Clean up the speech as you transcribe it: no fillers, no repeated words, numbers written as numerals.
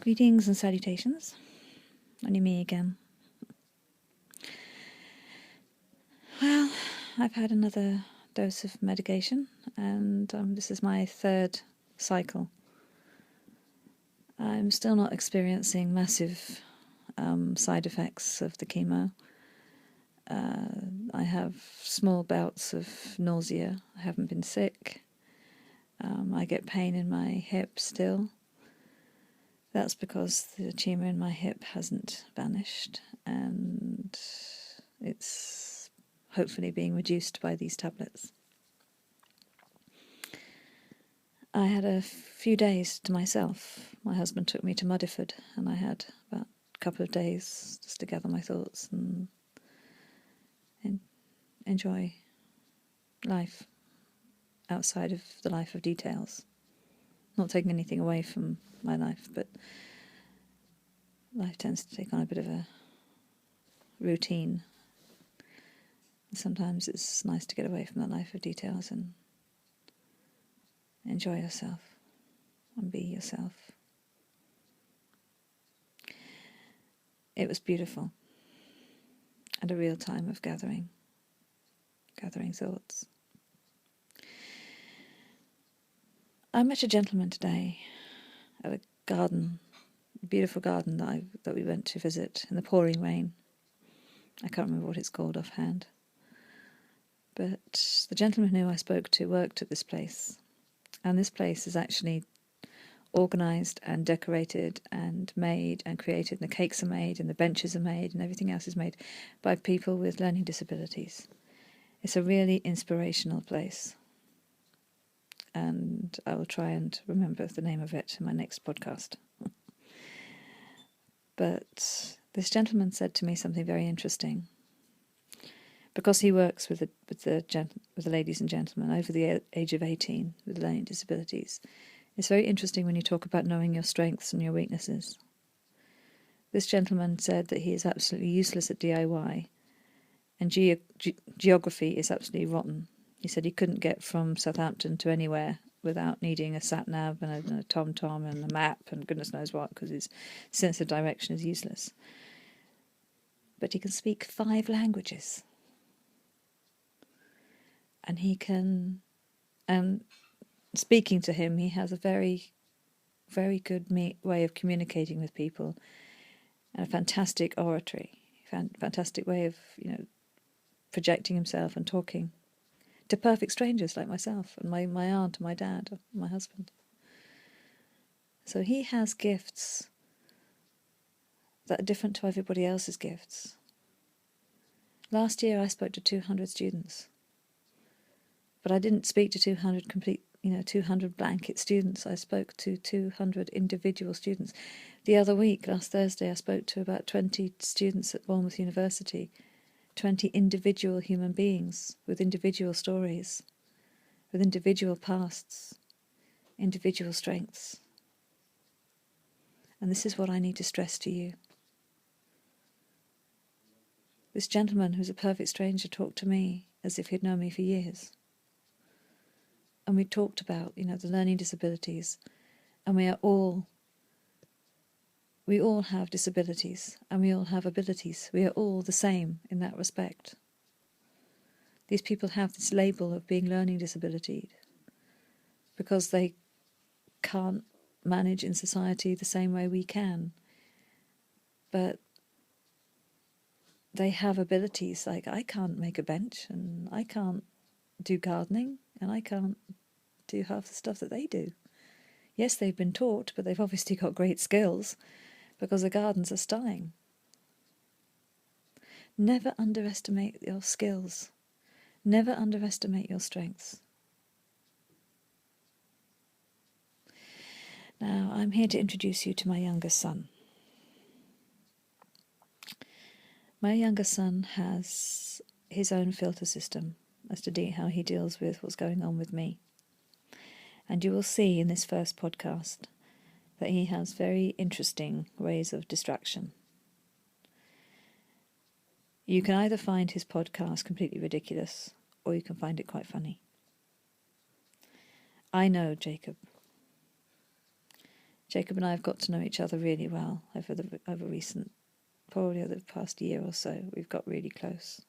Greetings and salutations. Only me again. Well, I've had another dose of medication, and this is my third cycle. I'm still not experiencing massive side effects of the chemo. I have small bouts of nausea. I haven't been sick. I get pain in my hip still. That's because the tumour in my hip hasn't vanished, and it's hopefully being reduced by these tablets. I had a few days to myself. My husband took me to Muddyford, and I had about a couple of days just to gather my thoughts and enjoy life outside of the life of details. Not taking anything away from my life, but life tends to take on a bit of a routine. Sometimes it's nice to get away from that life of details and enjoy yourself and be yourself. It was beautiful, and a real time of gathering thoughts. I met a gentleman today at a garden, a beautiful garden that we went to visit in the pouring rain. I can't remember what it's called offhand. But the gentleman who I spoke to worked at this place, and this place is actually organised and decorated and made and created, and the cakes are made and the benches are made and everything else is made by people with learning disabilities. It's a really inspirational place, and I will try and remember the name of it in my next podcast. But this gentleman said to me something very interesting. Because he works with the ladies and gentlemen over the age of 18 with learning disabilities, it's very interesting when you talk about knowing your strengths and your weaknesses. This gentleman said that he is absolutely useless at DIY, and geography is absolutely rotten. He said he couldn't get from Southampton to anywhere without needing a sat-nav and a tom-tom and a map and goodness knows what, because his sense of direction is useless. But he can speak 5 languages. And he can, and speaking to him, he has a very, very good way of communicating with people, and a fantastic oratory, fantastic way of, projecting himself and talking to perfect strangers like myself and my aunt and my dad and my husband. So he has gifts that are different to everybody else's gifts. Last year I spoke to 200 students. But I didn't speak to 200 blanket students. I spoke to 200 individual students. The other week, last Thursday, I spoke to about 20 students at Bournemouth University, 20 individual human beings with individual stories, with individual pasts, individual strengths. And this is what I need to stress to you. This gentleman, who's a perfect stranger, talked to me as if he'd known me for years. And we talked about, the learning disabilities, and we all have disabilities, and we all have abilities. We are all the same in that respect. These people have this label of being learning disability because they can't manage in society the same way we can. But they have abilities, like I can't make a bench, and I can't do gardening, and I can't do half the stuff that they do. Yes, they've been taught, but they've obviously got great skills because the gardens are stunning. Never underestimate your skills. Never underestimate your strengths. Now, I'm here to introduce you to my younger son. My younger son has his own filter system as to how he deals with what's going on with me. And you will see in this first podcast that he has very interesting ways of distraction. You can either find his podcast completely ridiculous, or you can find it quite funny. I know Jacob. Jacob and I have got to know each other really well over recent, probably over the past year or so. We've got really close.